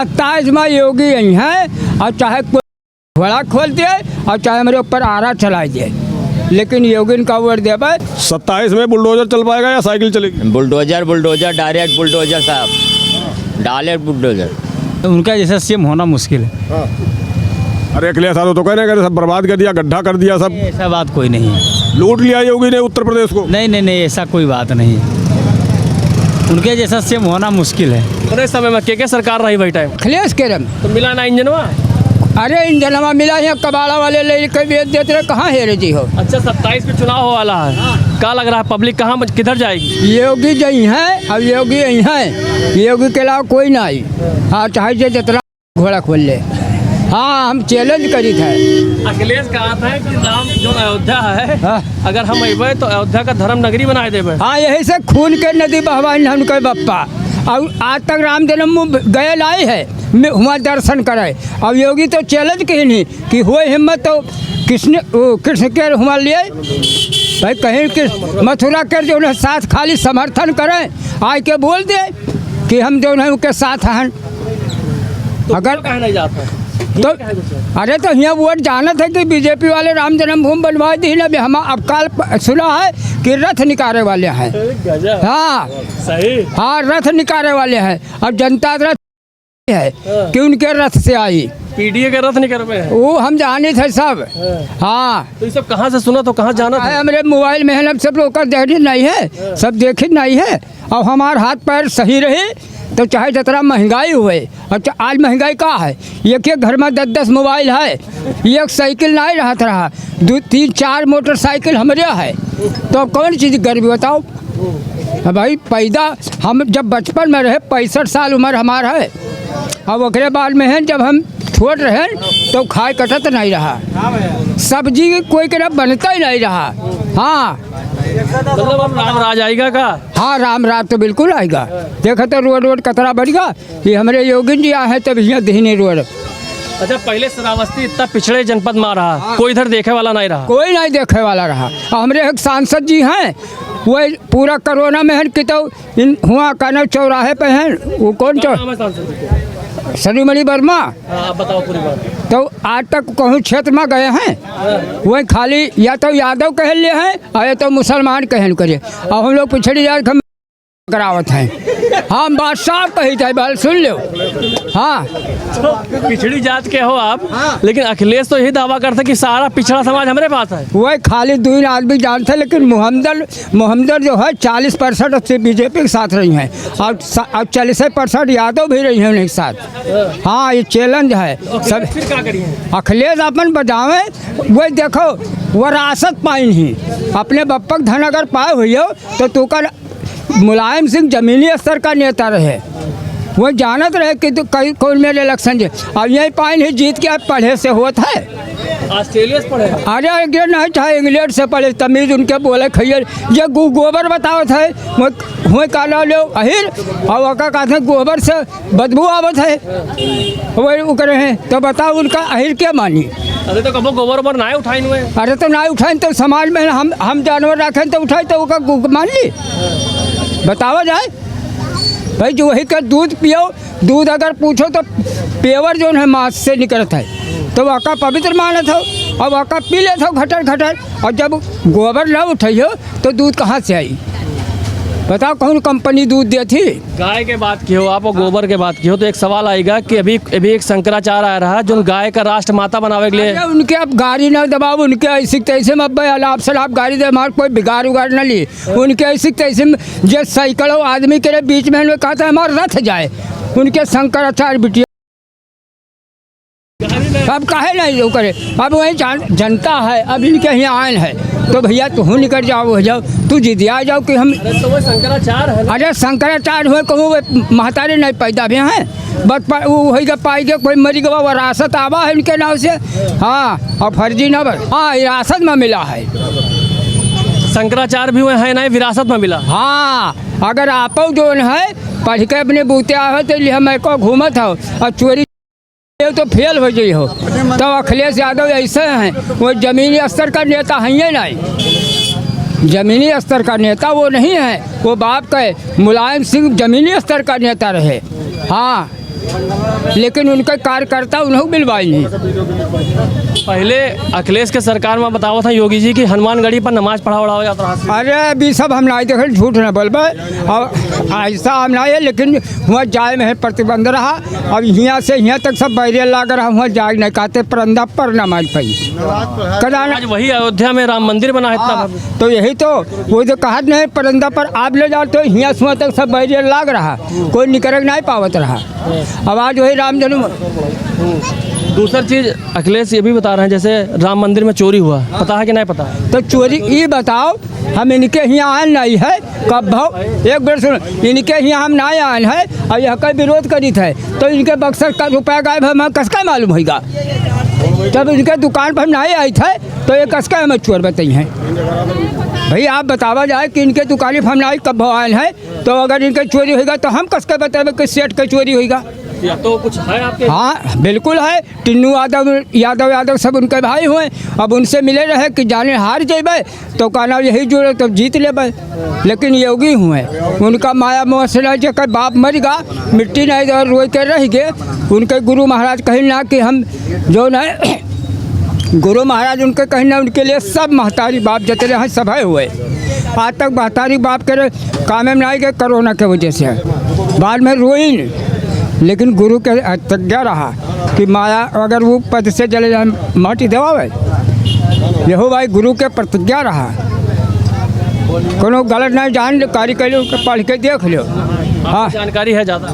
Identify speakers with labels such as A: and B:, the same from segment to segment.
A: 27 में योगी यही है और चाहे कोई घोड़ा खोल दिए और चाहे मेरे ऊपर आरा चला दिए, लेकिन योगी का वोट दे।
B: 27 में बुलडोजर चल पाएगा या साइकिल चलेगी?
C: बुलडोजर डायरेक्ट बुलडोजर साहब, डायरेक्ट बुलडोजर।
D: तो उनका जैसा सीएम होना मुश्किल है।
B: अरे अखिलेश यादव तो कहने सब बर्बाद कर दिया, गड्ढा कर दिया सब।
D: ऐसा बात कोई नहीं है।
B: लूट लिया योगी ने उत्तर प्रदेश को।
D: नहीं, ऐसा कोई बात नहीं है। उनके जैसा सीएम होना मुश्किल है।
E: पूरे समय में के सरकार रही भाई टाइम
A: अखिलेश के रम
E: तो मिला ना इंजनवा।
A: अरे इंजनवा मिला है, कबाड़ा वाले ले के बेच देते रहे, कहाँ हेरे जी हो।
E: अच्छा 27 में चुनाव हो वाला है, क्या लग रहा है पब्लिक कहाँ किधर जाएगी?
A: योगी यही है, अब योगी यही है, योगी के अलावा कोई ना आई। हाँ चाहे जो जितना घोड़ा खोल ले। हाँ हम चैलेंज करी थे।
E: अखिलेश कहा था कि राम जो अयोध्या है, अगर हम अबे तो अयोध्या का धर्म नगरी बनाए देवे।
A: हाँ यही से खून के नदी बहवाई हमके बप्पा, और आज तक राम जन्म गए लाई है वहाँ दर्शन करे। अब योगी तो चैलेंज कही नहीं कि हुए हिम्मत तो कृष्ण के हुआ लिए भाई, कहीं मथुरा के जो है साथ खाली समर्थन करें, आए के बोल दे कि हम जो है उनके साथ हैं। अगर
E: नहीं जाता
A: तो अरे तो यहाँ वोट जाना था कि बीजेपी वाले राम जन्मभूमि बनवा दी ना। हम अब कल सुना है कि रथ निकाले वाले हैं। हाँ
E: सही,
A: हाँ रथ निकाले वाले हैं। अब जनता रथ है कि उनके रथ से आई,
E: पीडीए के रथ नहीं कर पाए,
A: वो हम जाने थे सब। हाँ
E: तो ये सब कहाँ से सुना, तो कहाँ जाना था?
A: हमारे मोबाइल में है ना, सब लोग का देखी नहीं है, सब देखी नहीं है। और हमारे हाथ पैर सही रहे तो चाहे जितना महंगाई हुए। अच्छा आज महंगाई का है, एक घर में 10-10 मोबाइल है, एक साइकिल नहीं रहा 2-3-4 मोटरसाइकिल हमारे है, तो कौन चीज़ गरीबी बताओ भाई। पैदा हम जब बचपन में रहे, 65 साल उम्र हमारा है, अब ओकरे बाद में है जब हम छोड़ रहे तो खाए कटत नहीं रहा, सब्जी कोई के बनता ही नहीं रहा। हाँ
E: मतलब अब राम राज आएगा का?
A: हाँ राम राज तो बिल्कुल आएगा। देखो तो रोड कतरा बढ़ेगा, ये हमारे योगी जी आए हैं तब यहाँ दहीनी रोड।
E: अच्छा पहले श्रावस्ती इतना पिछड़े जनपद में रहा, कोई इधर देखे वाला नहीं रहा,
A: कोई नहीं देखे वाला रहा। और हमारे एक सांसद जी हैं, वो पूरा कोरोना में है कि तो हुआ कानव चौराहे पे हैं, वो कौन सरीमणि वर्मा।
E: बताओ पूरी बात।
A: तो आज तक कहूँ क्षेत्र में गए हैं, वही खाली या तो यादव कह लिए हैं और या तो मुसलमान कहन करे, और हम लोग पिछड़ी जात करावत हैं। हाँ बात साफ कही जाए, बाल सुन लो। हाँ
E: तो पिछड़ी जात के हो आप, लेकिन अखिलेश तो यही दावा करते कि सारा पिछड़ा समाज हमारे पास है।
A: वही खाली 2 आदमी जानते, लेकिन मोहम्मद जो है 40% बीजेपी के साथ रही हैं, और 40% यादव भी रही हैं उनके साथ। हाँ ये चैलेंज है सब।
E: फिर क्या करिए?
A: अखिलेश अपन बजावे, वही देखो विरासत पाई नहीं, अपने बप्पक धन अगर पाए हुई हो तो तू कर मुलायम सिंह जमीनी स्तर का नेता रहे, वो जानत रहे कि तो कौन मेरे इलेक्शन जे। अब यही पाई नहीं जीत के अब पढ़े से होता है।
E: ऑस्ट्रेलिया से पढ़े?
A: अरे इंग्लैंड नहीं था, इंग्लैंड से पढ़े, तमीज उनके बोले खैर ये गोबर बताओ थे हुए काला लो अहिर, और वका कहते गोबर से बदबू आवत है, वही उकरे हैं तो बताओ उनका अहिर क्या मानी।
E: अरे तो कबो गोबर ना उठाई हुए?
A: अरे तो ना उठाए तो समाज में हम जानवर रखें तो उठाए तो उसका मान ली, बतावा जाए भाई। जो वही का दूध पियो, दूध अगर पूछो तो पेवर जो है मांस से निकलता है, तो वह का पवित्र मानत हो, और वह का पी लेते हो घटर, और जब गोबर न उठाइयो तो दूध कहाँ से आई बताओ, कौन कंपनी दूध दी थी।
E: गाय के बात की हो आप और गोबर के बात की हो, तो एक सवाल आएगा कि अभी एक शंकराचार्य आ रहा है जो गाय का राष्ट्र माता बनावे के लिए।
A: उनके अब गाड़ी न दबाओ, उनके ऐसे तैसे में अलाप सलाप गाड़ी दे, हमारे कोई बिगाड़ उगाड़ न ली, उनके ऐसे तैसे में जो सैकड़ों आदमी के बीच में कहते हैं हमारा रथ जाए, उनके शंकराचार्य बिटिया अब काहे नहीं वो करे। अब वही जनता है, अब इनके यहाँ आयन है तो भैया तू निकल जाओ, हो जाओ तू जिदिया जाओ कि हम।
E: तो वो शंकराचार्य है।
A: अरे शंकराचार्य हुए कहूँ महतारी नहीं पैदा भी हैं, बस वही पाई के कोई मरी गवा विरासत आवा है इनके नाम से। हाँ और फर्जी न बस, हाँ विरासत में मिला है।
E: शंकराचार्य भी हुए हैं नहीं, विरासत में मिला।
A: हाँ अगर आप जो है पढ़ के अपने बूते हो तो लिए मैं को घूमत हो और चोरी तो फेल हो गई हो, तो अखिलेश यादव ऐसे हैं, वो जमीनी स्तर का नेता है ही नहीं, जमीनी स्तर का नेता वो नहीं है। वो बाप का मुलायम सिंह जमीनी स्तर का नेता रहे। हाँ लेकिन उनके कार्यकर्ता उन्हें बिलवाई नहीं।
E: पहले अखिलेश के सरकार में बतावा था योगी जी की हनुमानगढ़ी पर नमाज पढ़ा उड़ा हो जाता रहा।
A: अरे अभी सब हम नहीं देखे, झूठ न बोलबे, और ऐसा हम नहीं है, लेकिन वहाँ जाए में प्रतिबंध रहा। अब यहाँ से यहाँ तक सब बैरियर लग रहा, वहाँ जाए नहीं कहते, परंदा पर नमाज पढ़ी कदा।
E: आज वही अयोध्या में राम मंदिर बना है इतना भव्य।
A: तो यही तो वो जो कहा नहीं, परंदा पर आप ले जाओ, तो यहाँ से वहाँ तक सब बैरियर लग रहा, कोई निकल नहीं पावत रहा। अब आज वही राम जन्म।
E: दूसरी चीज अखिलेश ये भी बता रहे हैं, जैसे राम मंदिर में चोरी हुआ, पता है कि नहीं पता है?
A: तो चोरी ये बताओ, हम इनके यहाँ आए नहीं है कब भाव, एक बार सुनो, इनके यहाँ हम नहीं आए हैं और यह का विरोध करी थे, तो इनके बक्सर का रुपया गायब है, हमें कसका मालूम होगा? जब इनके दुकान पर हम नहीं आए थे तो ये कसका हमें चोर बताई हैं? भाई आप बतावा जाए कि इनके दुकान पर हम नहीं कब भाव आए हैं, तो अगर इनके चोरी होगा तो हम कसका बतावे कि सेठ का चोरी होगा?
E: या तो कुछ है आपके?
A: हाँ बिल्कुल है, टिन्नू यादव सब उनके भाई हुए। अब उनसे मिले रहे कि जाने हार जेबे तो कहना यही जोड़े तो जीत लेबे, लेकिन योगी हुए उनका माया मोह से जकर बाप मर गा, मिट्टी नहीं और रोए के रह गए। उनके गुरु महाराज कहीं ना कि हम जो न गुरु महाराज उनके कहीं ना, उनके लिए सब महतारी बाप जितने हैं सब हुए। आज तक महतारी बाप के काम में नहीं गए कोरोना के वजह से, बाद में रोई नहीं, लेकिन गुरु के प्रतिज्ञा रहा कि माया अगर वो पद से चले जाए माटी देवावे, यहो भाई गुरु के प्रतिज्ञा रहा। कोनो गलत नहीं जानकारी कर लो, पढ़ के देख लो। हाँ
E: जानकारी है ज़्यादा।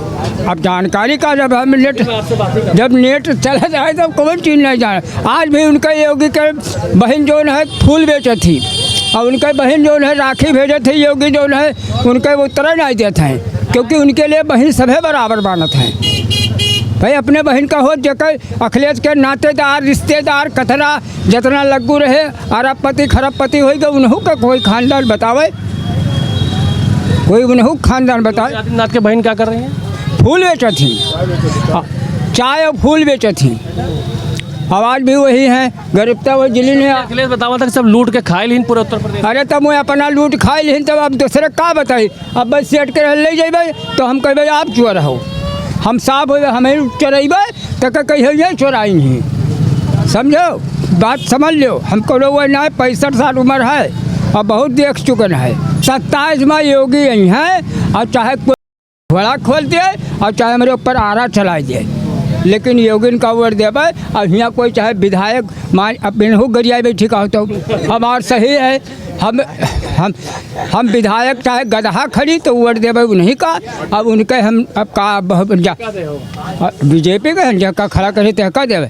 A: अब जानकारी का जब नेट चला जाए तब कौन चीज़ नहीं जाना। आज भी उनके योगी के बहन जो है फूल बेचे थी, और उनके बहन जो है राखी भेजे थे, योगी जो है उनके उत्तर नहीं देते हैं, क्योंकि उनके लिए बहन सभी बराबर मानत हैं। भाई अपने बहन का हो जकर अखिलेश के नातेदार रिश्तेदार कतरा जितना लग्गू रहे, अरबपति खरबपति होगा, उन्हों का कोई खानदान बतावे, कोई उन्हों खानदान बताए।
E: आदित्यनाथ के बहन क्या कर रही हैं?
A: फूल बेचा थी, चाय और फूल बेचा थी, आवाज़ भी वही है, गरीबता वो जिली ने।
E: अखिलेश बतावा था कि सब लूट के खाए लीन पूरे उत्तर प्रदेश।
A: अरे तब मैं अपना लूट खाए लीन, तब अब दूसरे का बताई? अब बस सेट के ले जाइए तो हम कहे आप चोर हो, हम साफ हो हमें चोरेबे तो कहिए चोराई नहीं। समझो बात समझ लो, हमको लोग ना 65 साल उम्र है और बहुत देख चुके हैं। 27 में योगी यही हैं, और चाहे कोई घोड़ा खोल दे और चाहे मेरे ऊपर आरा चला दे, लेकिन योगिन का वोट देवे। अब यहाँ कोई चाहे विधायक मान बिनहू गरिया बैठी का हो तो हमार सही है, हम विधायक चाहे गधा खड़ी तो वोट देवे उन्हीं का। अब उनके हम अब का बीजेपी का जगह खड़ा करे तो का देवे।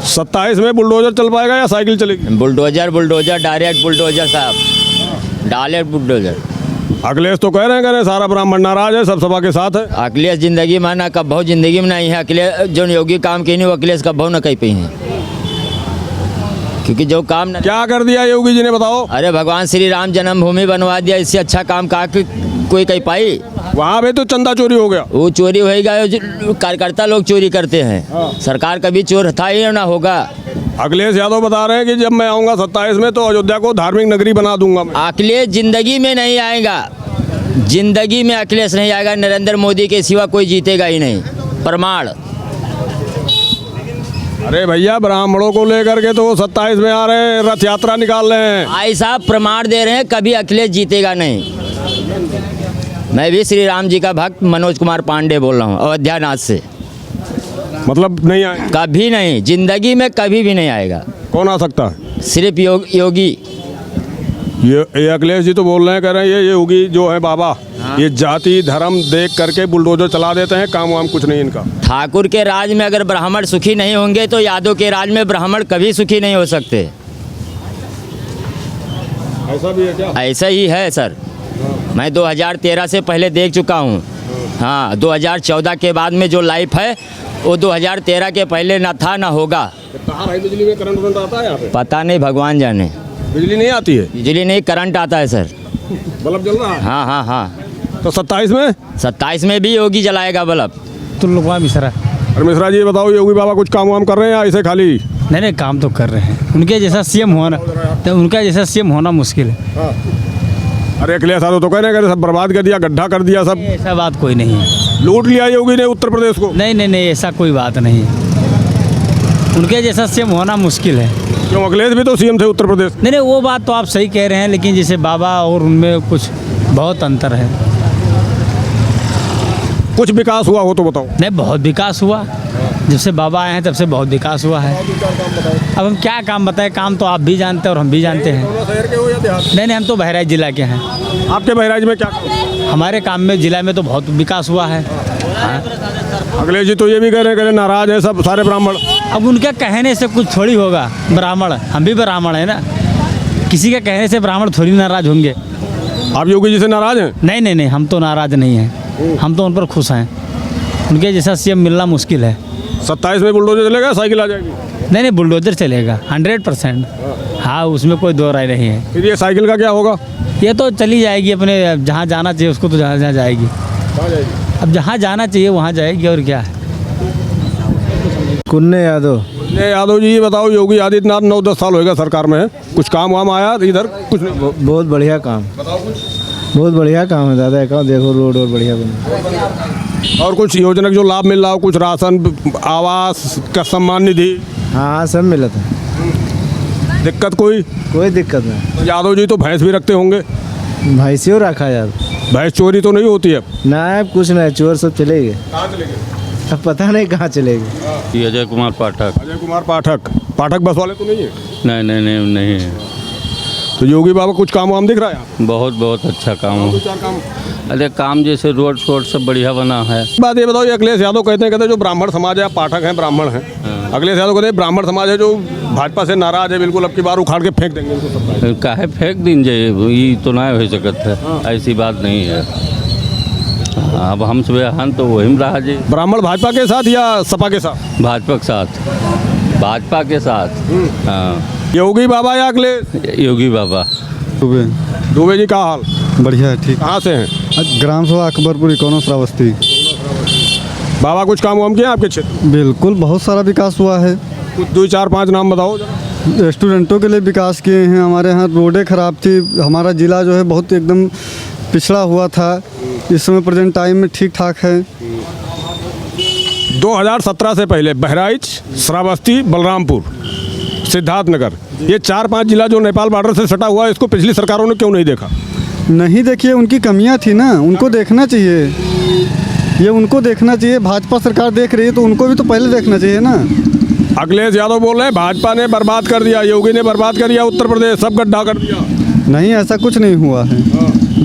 B: 27 में बुलडोजर चल पाएगा या साइकिल चलेगी?
C: बुलडोजर डायरेक्ट बुलडोजर साहब, डायरेक्ट बुलडोजर।
B: अखिलेश तो कह रहे हैं सारा ब्राह्मण नाराज है, सब सभा के साथ है।
C: अखिलेश जिंदगी में ना कब जिंदगी में नहीं है, अखिलेश जो योगी काम की नहीं वो अखिलेश कब न कहीं पे हैं, क्योंकि जो काम
B: क्या कर दिया योगी जी ने बताओ?
C: अरे भगवान श्री राम जन्मभूमि बनवा दिया, इससे अच्छा काम कहा कोई कहीं पाई?
B: वहाँ पे तो चंदा चोरी हो गया।
C: वो चोरी होएगा, कार्यकर्ता लोग चोरी करते हैं, सरकार कभी चोर था ही ना होगा।
B: अखिलेश यादव बता रहे हैं कि जब मैं आऊँगा 27 में तो अयोध्या को धार्मिक नगरी बना दूंगा।
C: अखिलेश जिंदगी में नहीं आएगा, जिंदगी में अखिलेश नहीं आएगा, नरेंद्र मोदी के सिवा कोई जीतेगा ही नहीं, प्रमाण।
B: अरे भैया ब्राह्मणों को लेकर के तो 27 में आ रहे हैं, रथ यात्रा निकाल रहे हैं।
C: भाई साहब प्रमाण दे रहे हैं, कभी अखिलेश जीतेगा नहीं। मैं भी श्री राम जी का भक्त मनोज कुमार पांडे बोल रहा हूँ, अयोध्यानाथ से।
B: मतलब नहीं आए?
C: कभी नहीं, जिंदगी में कभी भी नहीं आएगा।
B: कौन आ सकता है?
C: सिर्फ योगी।
B: ये अखिलेश जी तो बोल रहे हैं, कह रहे हैं ये योगी जो है बाबा, ये जाति धर्म देख करके बुलडोजर चला देते हैं, काम वाम कुछ नहीं इनका।
C: ठाकुर के राज में अगर ब्राह्मण सुखी नहीं होंगे तो यादव के राज में ब्राह्मण कभी सुखी नहीं हो सकते।
B: ऐसा भी है क्या?
C: ऐसा ही है सर, मैं 2013 से पहले देख चुका हूँ। हाँ 2014 के बाद में जो लाइफ है वो 2013 के पहले ना था ना होगा।
B: बिजली में करंट आता है यहाँ पे?
C: पता नहीं, भगवान जाने।
B: बिजली नहीं आती है?
C: बिजली नहीं, करंट आता है सर।
B: बल्ब जल रहा है?
C: हाँ हाँ हाँ।
B: तो 27 में?
C: 27 में भी योगी जलाएगा बल्ब।
D: तुल्लुआ मिश्रा।
B: अरे मिश्रा जी बताओ, योगी बाबा कुछ काम वाम कर रहे हैं या ऐसे खाली?
D: नहीं काम तो कर रहे हैं, उनके जैसा सीएम होना, तो उनका जैसा सीएम होना मुश्किल है।
B: अरे अखिलेश यादव तो कह रहे हैं सब बर्बाद कर दिया, गड्ढा कर दिया सब।
D: ऐसा बात कोई नहीं है।
B: लूट लिया योगी ने उत्तर प्रदेश को।
D: नहीं नहीं नहीं, ऐसा कोई बात नहीं है। उनके जैसा सीएम होना मुश्किल है।
B: क्यों, अखिलेश भी तो सीएम थे उत्तर प्रदेश।
D: नहीं नहीं, वो बात तो आप सही कह रहे हैं, लेकिन जैसे बाबा और उनमें कुछ बहुत अंतर है।
B: कुछ विकास हुआ हो तो बताओ।
D: नहीं, बहुत विकास हुआ। जब से बाबा आए हैं तब से बहुत विकास हुआ है। अब हम क्या काम बताएं, काम तो आप भी जानते हैं और हम भी जानते हैं।
B: शहर के हो या देहात?
D: नहीं नहीं, हम तो बहराइच जिला के हैं।
B: आपके बहराइच में क्या काम?
D: हमारे काम में जिला में तो बहुत विकास हुआ है। हाँ।
B: अखिलेश जी तो ये भी कह रहे हैं नाराज है सब सारे ब्राह्मण।
D: अब उनके कहने से कुछ थोड़ी होगा। ब्राह्मण, हम भी ब्राह्मण है ना, किसी के कहने से ब्राह्मण थोड़ी नाराज होंगे।
B: आप योगी जी से नाराज हैं?
D: नहीं नहीं नहीं, हम तो नाराज नहीं हैं, हम तो उन पर खुश हैं। उनके जैसा सीएम मिलना मुश्किल है।
B: 27 में बुलडोजर चलेगा, साइकिल आ जाएगी?
D: नहीं नहीं, बुलडोजर चलेगा 100%। हाँ, उसमें कोई दो राय नहीं है।
B: फिर ये साइकिल का क्या होगा?
D: ये तो चली जाएगी अपने जहाँ जाना चाहिए उसको, तो जहाँ जहाँ जाएगी। अब जहाँ जाना चाहिए वहाँ जाएगी, और क्या है।
F: कुन्ने यादव।
B: यादव जी, ये बताओ, योगी आदित्यनाथ 9-10 साल होएगा सरकार में है, कुछ काम वाम आया इधर? कुछ नहीं।
F: बहुत बढ़िया काम, बहुत बढ़िया काम है दादा। कहाँ देखो रोड और बढ़िया बना।
B: और कुछ योजना का जो लाभ मिल रहा हो, कुछ राशन, आवास का सम्मान निधि?
F: हाँ सब मिला था।
B: दिक्कत कोई
F: दिक्कत नहीं।
B: यादव जी तो भैंस भी रखते होंगे,
F: भैंसियों रखा यार।
B: भैंस चोरी तो नहीं होती है?
F: ना कुछ नहीं, चोर सब चले गए। अब पता नहीं कहाँ चले गए।
G: ये अजय कुमार पाठक।
B: अजय कुमार पाठक। पाठक बस वाले तो नहीं है?
G: नहीं नहीं नहीं नहीं है।
B: तो योगी बाबा कुछ काम वाम दिख रहा है?
G: बहुत बहुत अच्छा काम हो।
B: काम
G: अरे काम जैसे रोड शोड सब बढ़िया बना है।
B: बात ये बताओ, ये अखिलेश यादव कहते हैं जो ब्राह्मण समाज है, पाठक हैं, ब्राह्मण हैं। अखिलेश यादव कहते हैं ब्राह्मण समाज है जो भाजपा से नाराज है, बिल्कुल अब की बार उखाड़ के फेंक देंगे इनको सब।
G: काहे फेंक दिन जाइए, ये तो ना हो सकता है, ऐसी बात नहीं है। अब हम सब यहाँ तो वही में रहा जी।
B: ब्राह्मण भाजपा के साथ या सपा के साथ?
G: भाजपा के साथ, भाजपा के साथ। हाँ,
B: योगी बाबा या अखिलेश?
G: योगी बाबा।
B: दुबे जी का हाल?
H: बढ़िया है, ठीक।
B: कहाँ से हैं?
H: ग्राम सभा अकबरपुर इकोनो श्रावस्ती।
B: बाबा कुछ काम वाम किया आपके क्षेत्र?
H: बिल्कुल, बहुत सारा विकास हुआ है।
B: कुछ 2-4-5 नाम बताओ।
H: स्टूडेंटों के लिए विकास किए हैं। हमारे यहाँ रोडें ख़राब थी, हमारा ज़िला जो है बहुत एकदम पिछड़ा हुआ था, इस समय प्रेजेंट टाइम में ठीक ठाक है।
B: 2017 से पहले बहराइच, श्रावस्ती, बलरामपुर, सिद्धार्थनगर, ये 4-5 जिला जो नेपाल बॉर्डर से सटा हुआ है, इसको पिछली सरकारों ने क्यों नहीं देखा?
H: नहीं देखिए, उनकी कमियां थी ना, उनको देखना चाहिए। ये उनको देखना चाहिए। भाजपा सरकार देख रही है तो उनको भी तो पहले देखना चाहिए ना।
B: अखिलेश यादव बोल रहे हैं भाजपा ने बर्बाद कर दिया, योगी ने बर्बाद कर दिया उत्तर प्रदेश, सब गड्ढा कर दिया।
H: नहीं, ऐसा कुछ नहीं हुआ है।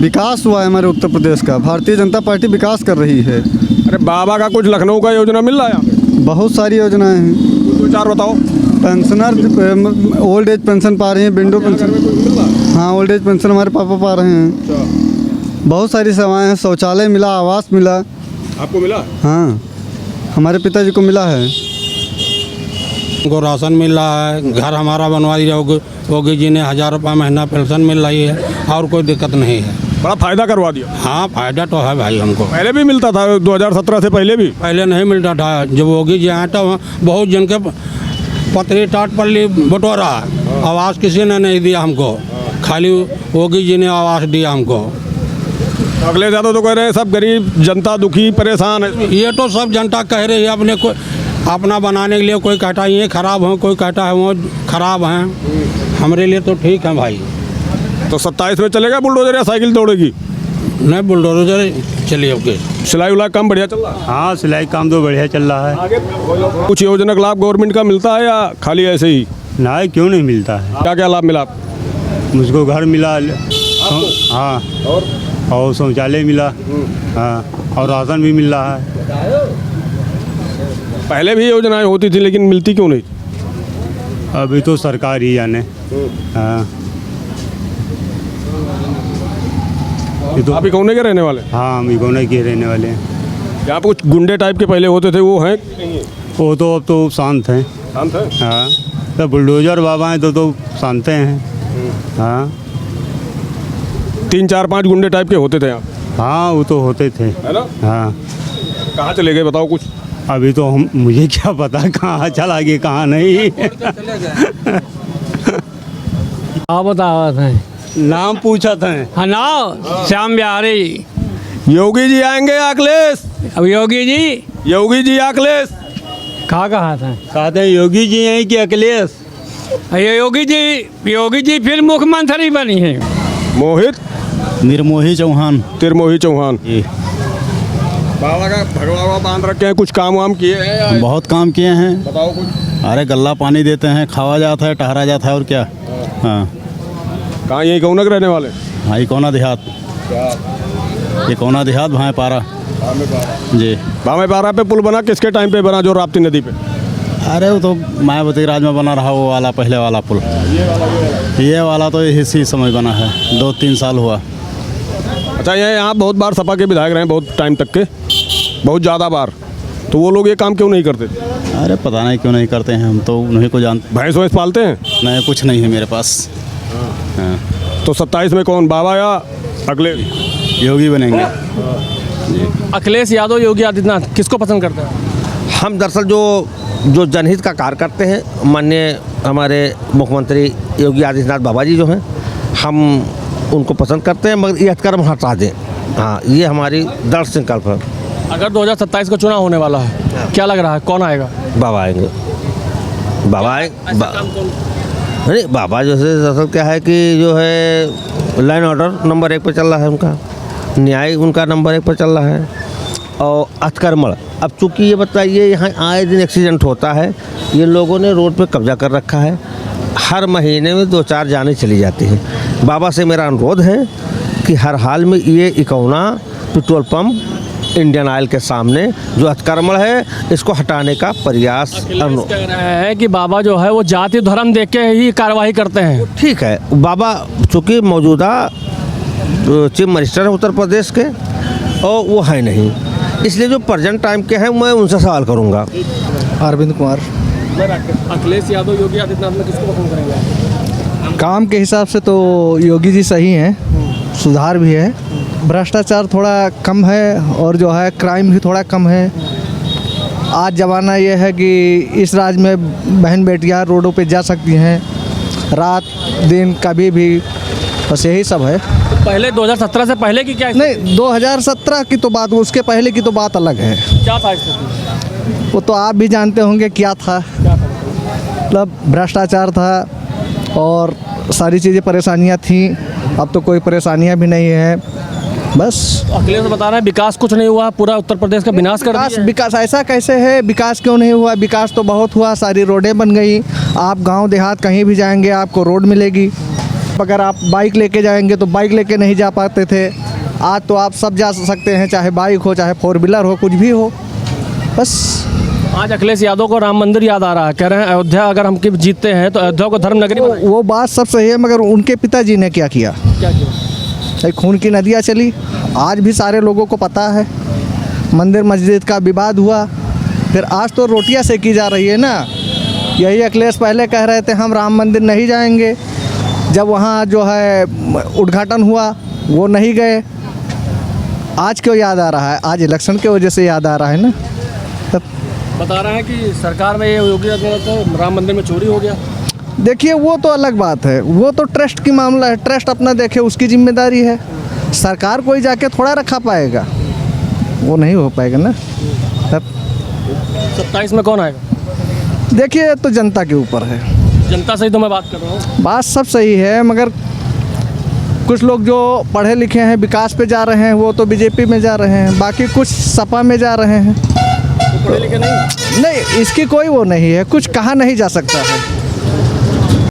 H: विकास हुआ है हमारे उत्तर प्रदेश का। भारतीय जनता पार्टी विकास कर रही है।
B: अरे बाबा का कुछ लखनऊ का योजना मिल रहा है? बहुत
H: सारी योजनाएं हैं।
B: 2-4 बताओ।
H: पेंशनर ओल्ड एज पेंशन पा रहे हैं, विंडो पेंशन। हाँ, ओल्ड एज पेंशन हमारे पापा पा रहे हैं। बहुत सारी सेवाएं हैं। शौचालय मिला, आवास मिला।
B: आपको मिला?
H: हाँ, हमारे पिताजी को मिला है।
I: उनको राशन मिल रहा है, घर हमारा बनवा दिया योगी जी ने, 1000 रुपये महीना पेंशन मिल रही है, और कोई दिक्कत नहीं है।
B: बड़ा फायदा करवा दिया।
I: हाँ, फायदा तो है भाई हमको।
B: पहले भी मिलता था 2017 से पहले भी?
I: पहले नहीं मिलता था। जब योगी जी आए तो बहुत जन के पतरी टाट पल्ली बटोरा, आवास किसी ने नहीं दिया हमको, खाली योगी जी ने आवास दिया हमको।
B: अखिलेश यादव तो कह रहे हैं सब गरीब जनता दुखी परेशान है।
I: ये तो सब जनता कह रही है अपने को अपना बनाने के लिए। कोई कहता है ये खराब हो, कोई कहता है वो खराब हैं। हमारे लिए तो ठीक है भाई।
B: तो 27 में चलेगा बुलडोजर या साइकिल दौड़ेगी?
I: नहीं, बुलडोजर चलिए। ओके,
B: सिलाई उलाई काम बढ़िया चल रहा है?
J: हाँ, सिलाई काम तो बढ़िया चल रहा है।
B: कुछ योजना का लाभ गवर्नमेंट का मिलता है या खाली ऐसे ही?
J: नहीं, क्यों नहीं मिलता है।
B: क्या क्या लाभ मिला?
J: मुझको घर मिला। हाँ, और शौचालय मिला। हाँ, और राशन भी मिल रहा है।
B: पहले भी योजनाएं होती थी लेकिन मिलती क्यों नहीं?
J: अभी तो सरकार ही जाने। हाँ,
B: ये तो आप इकोने के रहने वाले?
J: हाँ, हम इकोने के रहने वाले हैं।
B: यहाँ पे कुछ गुंडे टाइप के पहले होते थे, वो हैं?
J: वो तो अब तो शांत हैं।
B: शांत है?
J: हाँ, तो बुलडोजर बाबा हैं तो शांत हैं। हाँ,
B: 3-4-5 गुंडे टाइप के होते थे यहाँ?
J: हाँ, वो तो होते थे,
B: है ना?
J: हाँ।
B: कहाँ चले गए बताओ कुछ?
J: अभी तो मुझे क्या पता कहाँ चला गया कहाँ नहीं।
E: आप बताओ था
J: नाम पूछा था।
E: हाँ, नाम श्याम बिहारी।
B: योगी जी आएंगे अखिलेश?
D: अब योगी जी
B: अखिलेश
D: कहाँ था?
J: कहते हैं योगी जी हैं कि अखिलेश?
D: ये योगी जी फिर मुख्यमंत्री बनी है।
B: मोहित
J: निर्मोही चौहान।
B: तिरमोही चौहान। बाबा का भगवा बांध रखे हैं, कुछ काम वाम किए हैं?
J: बहुत काम किए हैं।
B: बताओ कुछ।
J: अरे गल्ला पानी देते हैं, खावा जाता है, टहरा जाता है, और क्या। हाँ
B: कहाँ यही कौनक रहने वाले?
J: हाँ ये कौना देहात, ये कौना देहात भाई पारा जी।
B: बामे पारा पे पुल बना किसके टाइम पे बना, जो राप्ती नदी पे?
J: अरे वो तो मायावती राज में बना रहा, वो वाला पहले वाला पुल। ये वाला तो इसी समय बना है, 2-3 साल हुआ।
B: अच्छा, ये यहाँ बहुत बार सपा के विधायक रहे, बहुत टाइम तक के, बहुत ज़्यादा बार, तो वो लोग ये काम क्यों नहीं करते?
J: अरे पता नहीं क्यों नहीं करते हैं, हम तो उन्हीं को जानते।
B: भैंस वैंस पालते हैं?
J: नहीं, कुछ नहीं है मेरे पास। हाँ।
B: तो 27 में कौन, बाबा या अखिलेश?
J: योगी बनेंगे।
E: अखिलेश यादव, योगी आदित्यनाथ, किसको पसंद करते हैं?
K: हम दरअसल जो जनहित का कार्य करते हैं, माननीय हमारे मुख्यमंत्री योगी आदित्यनाथ बाबा जी जो हैं, हम उनको पसंद करते हैं, मगर ये हथकर्म हटा दें। हाँ, ये हमारी दृढ़ संकल्प है।
E: अगर 2027 का चुनाव होने वाला है, क्या लग रहा है कौन आएगा?
K: बाबा आएंगे। बाबा नहीं, बाबा जैसे दरअसल क्या है कि जो है लाइन ऑर्डर नंबर 1 पर चल रहा है उनका, न्याय उनका नंबर 1 पर चल रहा है, और अतिक्रमण। अब चूँकि ये बताइए, यहाँ आए दिन एक्सीडेंट होता है, ये लोगों ने रोड पे कब्जा कर रखा है, हर महीने में 2-4 जाने चली जाती हैं। बाबा से मेरा अनुरोध है कि हर हाल में ये Ikauna petrol pump Indian oil के सामने जो अतिक्रमण है, इसको हटाने का प्रयास।
E: कह रहे हैं कि बाबा जो है वो जाति धर्म देख के ही कार्रवाई करते हैं।
K: ठीक है, बाबा चूँकि मौजूदा चीफ मिनिस्टर है उत्तर प्रदेश के, और वो है नहीं, इसलिए जो प्रेजेंट टाइम के हैं मैं उनसे सवाल करूंगा।
F: अरविंद कुमार।
E: अखिलेश यादव, योगी आदित्यनाथ में किसको पसंद करेंगे?
F: काम के हिसाब से तो योगी जी सही हैं, सुधार भी है, भ्रष्टाचार थोड़ा कम है, और जो है क्राइम भी थोड़ा कम है। आज ज़माना ये है कि इस राज्य में बहन बेटियां रोडों पे जा सकती हैं, रात दिन कभी भी, बस यही सब है।
E: तो पहले 2017 से पहले की क्या?
F: नहीं, 2017 की तो बात, उसके पहले की तो बात अलग है।
E: क्या था स्थिति?
F: वो तो आप भी जानते होंगे क्या था। मतलब भ्रष्टाचार था और सारी चीज़ें परेशानियां थी। अब तो कोई परेशानियां भी नहीं है, बस।
E: अखिलेश बता रहे हैं विकास कुछ नहीं हुआ, पूरा उत्तर प्रदेश का विनाश कर दिया।
F: विकास ऐसा कैसे है? विकास क्यों नहीं हुआ? विकास तो बहुत हुआ, सारी रोडें बन गई। आप गांव देहात कहीं भी जाएंगे आपको रोड मिलेगी। अगर आप बाइक लेके जाएंगे तो बाइक लेके नहीं जा पाते थे, आज तो आप सब जा सकते हैं, चाहे बाइक हो चाहे 4 व्हीलर हो, कुछ भी हो, बस।
E: आज अखिलेश यादव को राम मंदिर याद आ रहा है, कह रहे हैं अयोध्या अगर हम जीतते हैं तो अयोध्या को धर्म नगरी बनाएंगे।
F: वो बात सब सही है, मगर उनके पिताजी ने क्या किया? खून की नदियाँ चली, आज भी सारे लोगों को पता है। मंदिर मस्जिद का विवाद हुआ, फिर आज तो रोटियां सेकी जा रही है ना। यही अखिलेश पहले कह रहे थे हम राम मंदिर नहीं जाएंगे, जब वहाँ जो है उद्घाटन हुआ वो नहीं गए। आज क्यों याद आ रहा है? आज इलेक्शन की वजह से याद आ रहा है ना।
E: बता रहे हैं कि सरकार में ये योगी आदित्यनाथ राम मंदिर में चोरी हो गया।
F: देखिए, वो तो अलग बात है, वो तो ट्रस्ट की मामला है, ट्रस्ट अपना देखे, उसकी जिम्मेदारी है। सरकार कोई जाके थोड़ा रखा पाएगा, वो नहीं हो पाएगा ना।
E: 27 में कौन आएगा?
F: देखिए, तो जनता के ऊपर है।
E: जनता से ही तो मैं बात कर रहा हूँ।
F: बात सब सही है, मगर कुछ लोग जो पढ़े लिखे हैं विकास पे जा रहे हैं, वो तो बीजेपी में जा रहे हैं, बाकी कुछ सपा में जा रहे हैं।
E: पढ़े लिखे नहीं,
F: इसकी कोई वो नहीं है, कुछ कहा नहीं जा सकता है।